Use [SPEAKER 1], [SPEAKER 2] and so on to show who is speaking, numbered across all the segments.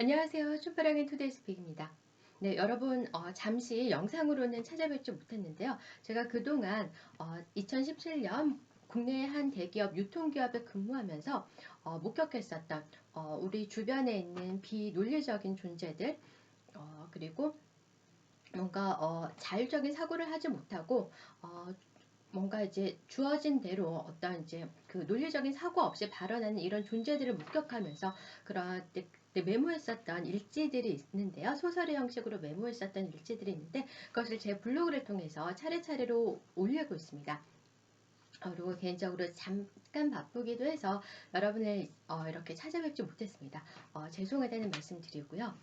[SPEAKER 1] 안녕하세요. 촌바라기 투데이스픽입니다. 네, 여러분 잠시 영상으로는 찾아뵙지 못했는데요. 제가 그동안 2017년 국내 한 대기업 유통기업에 근무하면서 목격했었던 우리 주변에 있는 비논리적인 존재들, 그리고 뭔가 자율적인 사고를 하지 못하고 뭔가 이제 주어진 대로 어떤 이제 그 논리적인 사고 없이 발언하는 이런 존재들을 목격하면서 그런 그때 메모했었던 일지들이 있는데요. 소설의 형식으로 메모했었던 일지들이 있는데 그것을 제 블로그를 통해서 차례차례로 올리고 있습니다. 그리고 개인적으로 잠깐 바쁘기도 해서 여러분을 이렇게 찾아뵙지 못했습니다. 죄송하다는 말씀 드리고요.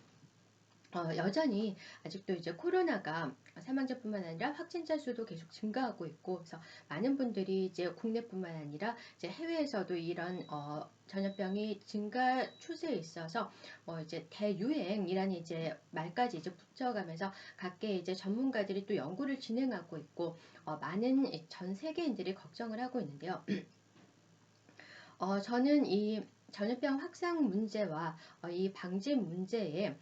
[SPEAKER 1] 여전히 아직도 이제 코로나가 사망자뿐만 아니라 확진자 수도 계속 증가하고 있고, 그래서 많은 분들이 이제 국내뿐만 아니라 이제 해외에서도 이런 전염병이 증가 추세에 있어서 이제 대유행이라는 이제 말까지 이제 붙여가면서 각계 이제 전문가들이 또 연구를 진행하고 있고, 많은 전 세계인들이 걱정을 하고 있는데요. 저는 이 전염병 확산 문제와 이 방지 문제에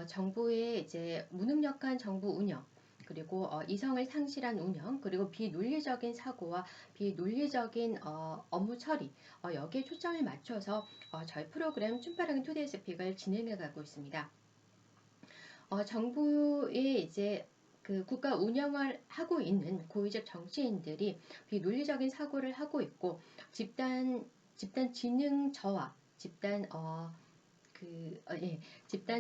[SPEAKER 1] 정부의 이제 무능력한 정부 운영, 그리고 이성을 상실한 운영, 그리고 비논리적인 사고와 비논리적인 업무 처리, 여기에 초점을 맞춰서 저희 프로그램 춤바라기 투데이 스픽을 진행해 가고 있습니다. 정부의 이제 그 국가 운영을 하고 있는 고위직 정치인들이 비논리적인 사고를 하고 있고, 집단 지능 저하, 집단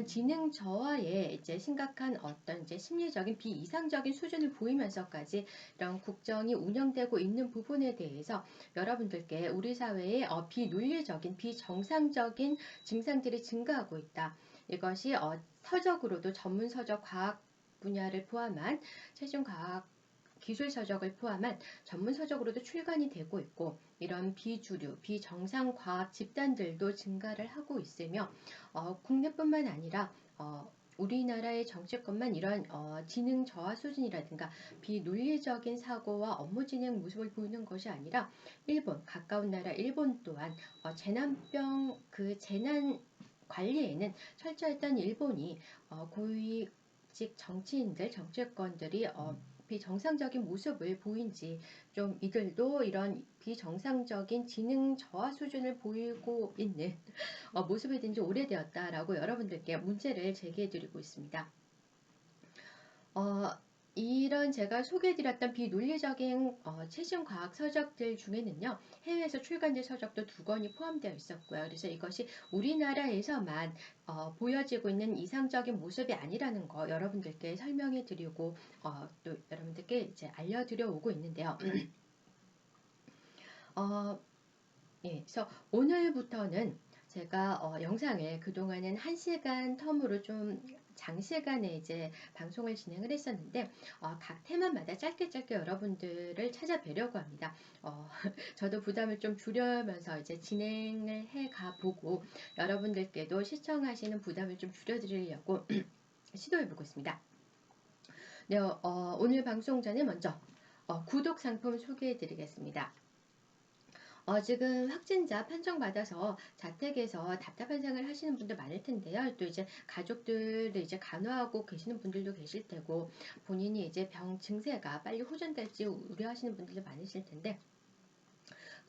[SPEAKER 1] 지능 저하에 이제 심각한 어떤 이제 심리적인 비이상적인 수준을 보이면서까지 이런 국정이 운영되고 있는 부분에 대해서 여러분들께 우리 사회의 비논리적인 비정상적인 증상들이 증가하고 있다. 이것이 서적으로도 전문 서적 과학 분야를 포함한 최신 과학 기술 서적을 포함한 전문 서적으로도 출간이 되고 있고, 이런 비주류, 비정상 과학 집단들도 증가를 하고 있으며 국내뿐만 아니라 우리나라의 정치권만 이런 지능 저하 수준이라든가 비논리적인 사고와 업무 진행 모습을 보이는 것이 아니라 일본, 가까운 나라 일본 또한 재난병 그 재난 관리에는 철저했던 일본이 고위직 정치인들, 정치권들이 비정상적인 모습을 보인지 좀 이들도 이런 비정상적인 지능 저하 수준을 보이고 있는 모습이 된 지 오래되었다라고 여러분들께 문제를 제기해드리고 있습니다. 이런 제가 소개해드렸던 비논리적인 최신 과학 서적들 중에는요, 해외에서 출간된 서적도 2권이 포함되어 있었고요. 그래서 이것이 우리나라에서만 보여지고 있는 이상적인 모습이 아니라는 거 여러분들께 설명해드리고 또 여러분들께 이제 알려드려 오고 있는데요. 예, 그래서 오늘부터는 제가 영상을 그동안은 1시간 텀으로 좀 장시간에 이제 방송을 진행을 했었는데 각 테마마다 짧게 여러분들을 찾아뵈려고 합니다. 저도 부담을 좀 줄여면서 이제 진행을 해가 보고 여러분들께도 시청하시는 부담을 좀 줄여드리려고 시도해보고 있습니다. 네, 오늘 방송 전에 먼저 구독 상품 소개해드리겠습니다. 지금 확진자 판정받아서 자택에서 답답한 생활을 하시는 분들 많을 텐데요. 또 이제 가족들을 이제 간호하고 계시는 분들도 계실 테고, 본인이 이제 병 증세가 빨리 호전될지 우려하시는 분들도 많으실 텐데,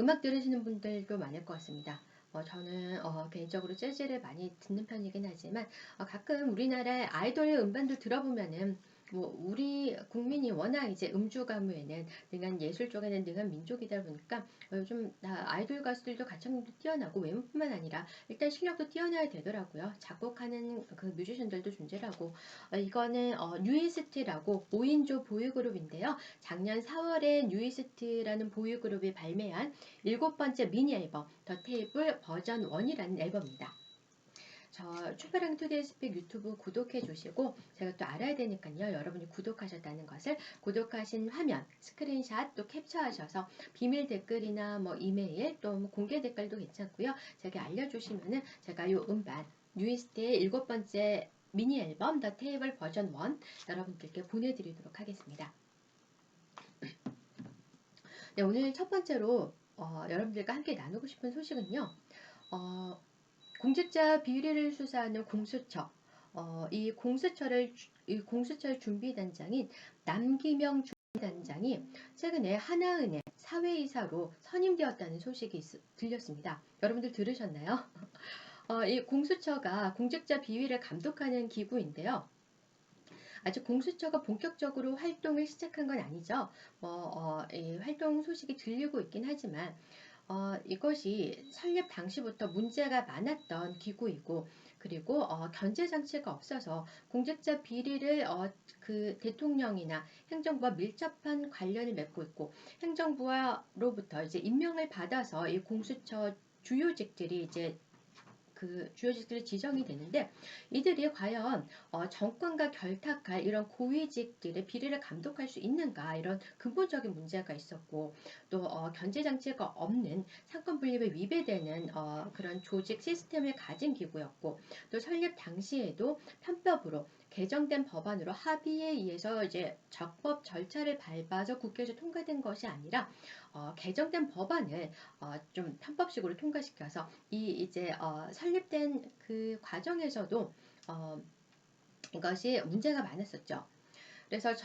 [SPEAKER 1] 음악 들으시는 분들도 많을 것 같습니다. 저는 개인적으로 재즈를 많이 듣는 편이긴 하지만 가끔 우리나라의 아이돌 음반도 들어보면은 뭐 우리 국민이 워낙 이제 음주 가무에는 능한 예술 쪽에는 능한 민족이다 보니까 요즘 아이돌 가수들도 가창력도 뛰어나고 외모뿐만 아니라 일단 실력도 뛰어나야 되더라고요. 작곡하는 그 뮤지션들도 존재하고 이거는 뉴이스트라고 5인조 보이그룹인데요. 작년 4월에 뉴이스트라는 보이그룹이 발매한 7번째 미니 앨범 더 테이블 버전 1이라는 앨범입니다. 저 슈퍼랑 투데이 스픽 유튜브 구독해 주시고, 제가 또 알아야 되니까요, 여러분이 구독하셨다는 것을 구독하신 화면 스크린샷 또 캡처하셔서 비밀 댓글이나 뭐 이메일 또 뭐 공개 댓글도 괜찮고요, 제가 알려주시면은 제가 요 음반 뉴이스트의 7번째 미니 앨범 더 테이블 버전 1 여러분들께 보내드리도록 하겠습니다. 네, 오늘 첫 번째로 여러분들과 함께 나누고 싶은 소식은요, 공직자 비리를 수사하는 공수처, 이 공수처의 준비단장인 남기명 준비단장이 최근에 하나은행 사회이사로 선임되었다는 소식이 들렸습니다. 여러분들 들으셨나요? 이 공수처가 공직자 비위를 감독하는 기구인데요. 아직 공수처가 본격적으로 활동을 시작한 건 아니죠. 이 활동 소식이 들리고 있긴 하지만 이것이 설립 당시부터 문제가 많았던 기구이고, 그리고 견제 장치가 없어서 공직자 비리를 그 대통령이나 행정부와 밀접한 관련을 맺고 있고, 행정부로부터 이제 임명을 받아서 이 공수처 주요직들이 이제 그 주요직들이 지정이 되는데, 이들이 과연 정권과 결탁할 이런 고위직들의 비리를 감독할 수 있는가, 이런 근본적인 문제가 있었고, 또 견제 장치가 없는 상권 분립에 위배되는 그런 조직 시스템을 가진 기구였고, 또 설립 당시에도 편법으로 개정된 법안으로 합의에 의해서 이제 적법 절차를 밟아서 국회에서 통과된 것이 아니라 개정된 법안을 좀 편법식으로 통과시켜서 이제 설립된 그 과정에서도 어, 이것이 문제가 많았었죠. 그래서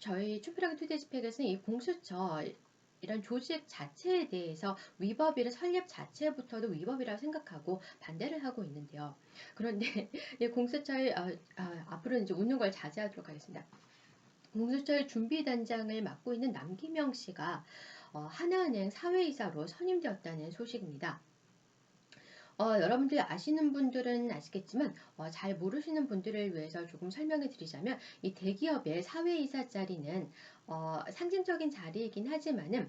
[SPEAKER 1] 저희 춘필하게 투데이스펙에서는 이 공수처 이런 조직 자체에 대해서 위법이를 설립 자체부터도 위법이라고 생각하고 반대를 하고 있는데요. 그런데 이 공수처의 앞으로는 이제 웃는 걸 자제하도록 하겠습니다. 공수처의 준비단장을 맡고 있는 남기명 씨가 하나은행 사회이사로 선임되었다는 소식입니다. 여러분들이 아시는 분들은 아시겠지만 잘 모르시는 분들을 위해서 조금 설명해 드리자면, 이 대기업의 사회이사 자리는 상징적인 자리이긴 하지만은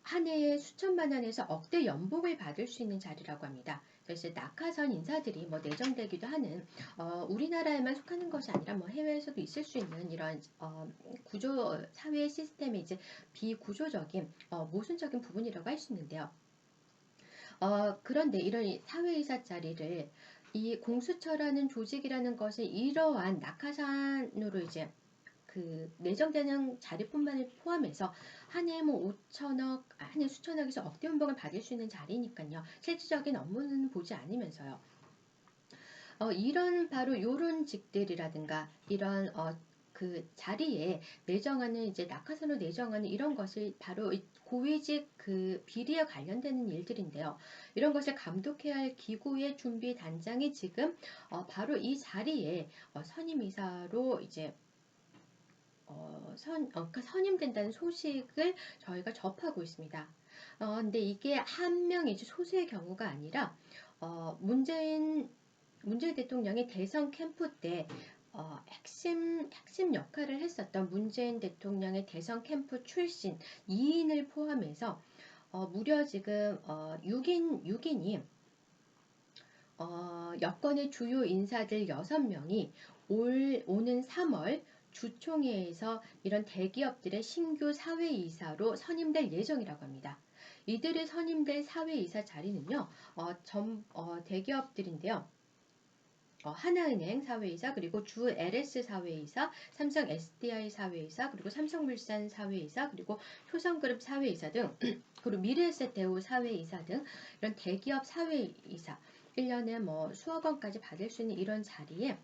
[SPEAKER 1] 한 해에 수천만 원에서 억대 연봉을 받을 수 있는 자리라고 합니다. 그래서 낙하산 인사들이 뭐 내정되기도 하는, 우리나라에만 속하는 것이 아니라 뭐 해외에서도 있을 수 있는 이런 구조 사회 시스템의 이제 비구조적인 모순적인 부분이라고 할 수 있는데요. 그런데 이런 사회이사 자리를 이 공수처라는 조직이라는 것이 이러한 낙하산으로 이제 그 내정되는 자리뿐만을 포함해서 한 해에 뭐 5천억, 한 해 수천억에서 억대 연봉을 받을 수 있는 자리니까요. 실질적인 업무는 보지 않으면서요. 이런 바로 요런 직들이라든가 이런 그 자리에 내정하는 이제 낙하산으로 내정하는 이런 것을 바로 고위직 그 비리에 관련되는 일들인데요. 이런 것을 감독해야 할 기구의 준비 단장이 지금 바로 이 자리에 선임이사로 이제 그러니까 선임된다는 소식을 저희가 접하고 있습니다. 근데 이게 한 명이 소수의 경우가 아니라 문재인 대통령이 대선 캠프 때 핵심 역할을 했었던 문재인 대통령의 대선 캠프 출신 2인을 포함해서 무려 지금 6인이 여권의 주요 인사들 6명이 오는 3월 주총회에서 이런 대기업들의 신규 사회이사로 선임될 예정이라고 합니다. 이들이 선임될 사회이사 자리는요, 대기업들인데요. 하나은행 사회이사, 그리고 주 LS 사회이사, 삼성 SDI 사회이사, 그리고 삼성물산 사회이사, 그리고 효성그룹 사회이사 등, 그리고 미래에셋대우 사회이사 등 이런 대기업 사회이사, 1년에 뭐 수억 원까지 받을 수 있는 이런 자리에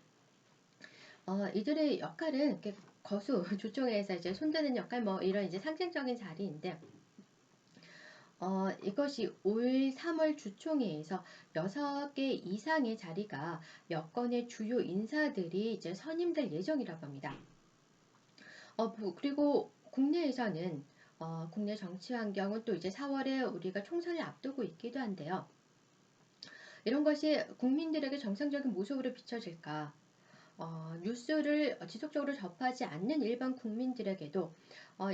[SPEAKER 1] 이들의 역할은 이렇게 거수 조총회에서 이제 손드는 역할, 뭐 이런 이제 상징적인 자리인데, 이것이 올 3월 주총회에서 6개 이상의 자리가 여권의 주요 인사들이 이제 선임될 예정이라고 합니다. 그리고 국내에서는 국내 정치 환경은 또 이제 4월에 우리가 총선을 앞두고 있기도 한데요. 이런 것이 국민들에게 정상적인 모습으로 비춰질까? 뉴스를 지속적으로 접하지 않는 일반 국민들에게도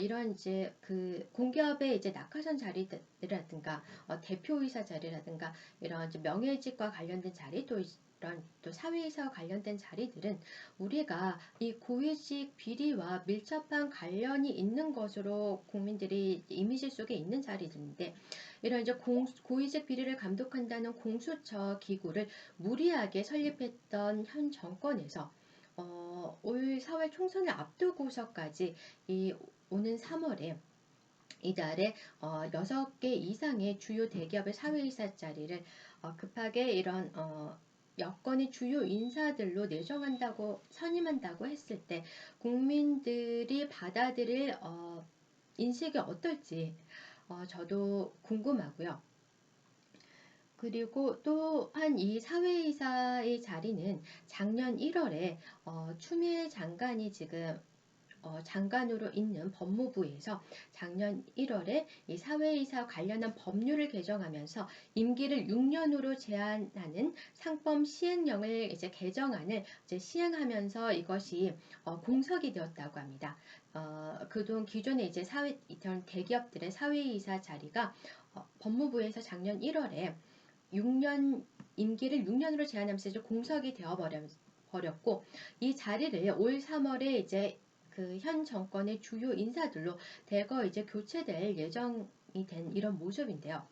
[SPEAKER 1] 이런 이제 그 공기업의 이제 낙하산 자리라든가 대표이사 자리라든가 이런 이제 명예직과 관련된 자리, 또 이런 또 사회이사와 관련된 자리들은 우리가 이 고위직 비리와 밀접한 관련이 있는 것으로 국민들이 이미지 속에 있는 자리들인데, 이런 이제 고위직 비리를 감독한다는 공수처 기구를 무리하게 설립했던 현 정권에서 올 4월 총선을 앞두고서까지 오는 3월에 이달에 6개 이상의 주요 대기업의 사회이사 자리를 급하게 이런 여권의 주요 인사들로 내정한다고 선임한다고 했을 때 국민들이 받아들일 인식이 어떨지 저도 궁금하고요. 그리고 또한 이 사회이사의 자리는 작년 1월에 추미애 장관이 지금 장관으로 있는 법무부에서 작년 1월에 이 사회이사 관련한 법률을 개정하면서 임기를 6년으로 제한하는 상법 시행령을 이제 개정안을 이제 시행하면서 이것이 공석이 되었다고 합니다. 그동 기존에 이제 이런 대기업들의 사회이사 자리가 법무부에서 작년 1월에 6년 임기를 6년으로 제한하면서 이제 공석이 되어 버렸고 이 자리를 올 3월에 이제 그 현 정권의 주요 인사들로 대거 이제 교체될 예정이 된 이런 모습인데요.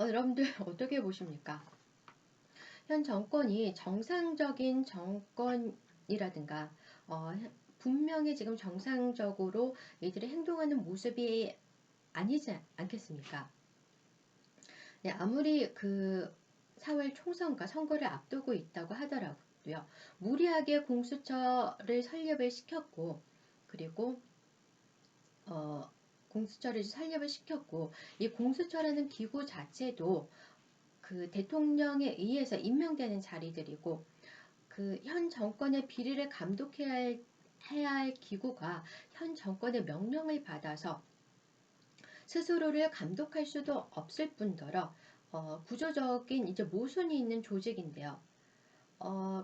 [SPEAKER 1] 여러분들 어떻게 보십니까? 현 정권이 정상적인 정권이라든가 분명히 지금 정상적으로 이들이 행동하는 모습이 아니지 않겠습니까? 네, 아무리 그 4월 총선과 선거를 앞두고 있다고 하더라도요. 무리하게 공수처를 설립을 시켰고 그리고 공수처를 설립을 시켰고 이 공수처라는 기구 자체도 그 대통령에 의해서 임명되는 자리들이고 그 현 정권의 비리를 해야 할 기구가 현 정권의 명령을 받아서 스스로를 감독할 수도 없을 뿐더러 구조적인 이제 모순이 있는 조직인데요.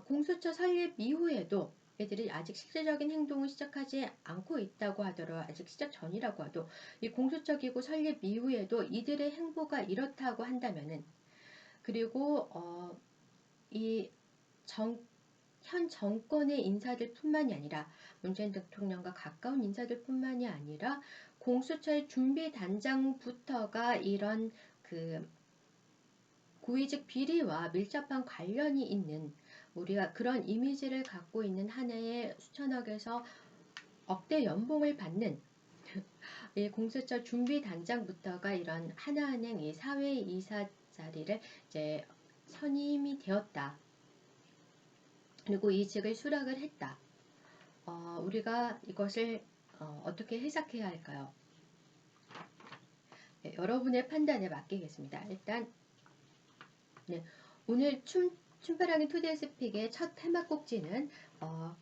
[SPEAKER 1] 공수처 설립 이후에도 애들이 아직 실질적인 행동을 시작하지 않고 있다고 하더라도 아직 시작 전이라고 해도 이 공수처 기구 설립 이후에도 이들의 행보가 이렇다고 한다면은 그리고 이 현 정권의 인사들뿐만이 아니라 문재인 대통령과 가까운 인사들뿐만이 아니라 공수처의 준비 단장부터가 이런 그 고위직 비리와 밀접한 관련이 있는 우리가 그런 이미지를 갖고 있는 하나의 수천억에서 억대 연봉을 받는 이 공수처 준비 단장부터가 이런 하나은행 이 사회이사 자리를 이제 선임이 되었다. 그리고 이 직을 수락을 했다. 우리가 이것을 어떻게 해석해야 할까요? 네, 여러분의 판단에 맡기겠습니다. 일단 네, 오늘 춤바람기 투데이 스픽의 첫 테마 꼭지는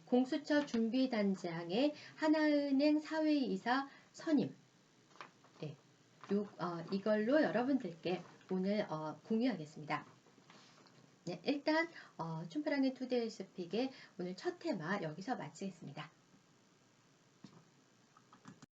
[SPEAKER 1] 공수처 준비단장의 하나은행 사회이사 선임. 네, 이걸로 여러분들께 오늘 공유하겠습니다. 네, 일단 춤바람기 투데이 스픽의 오늘 첫 테마 여기서 마치겠습니다.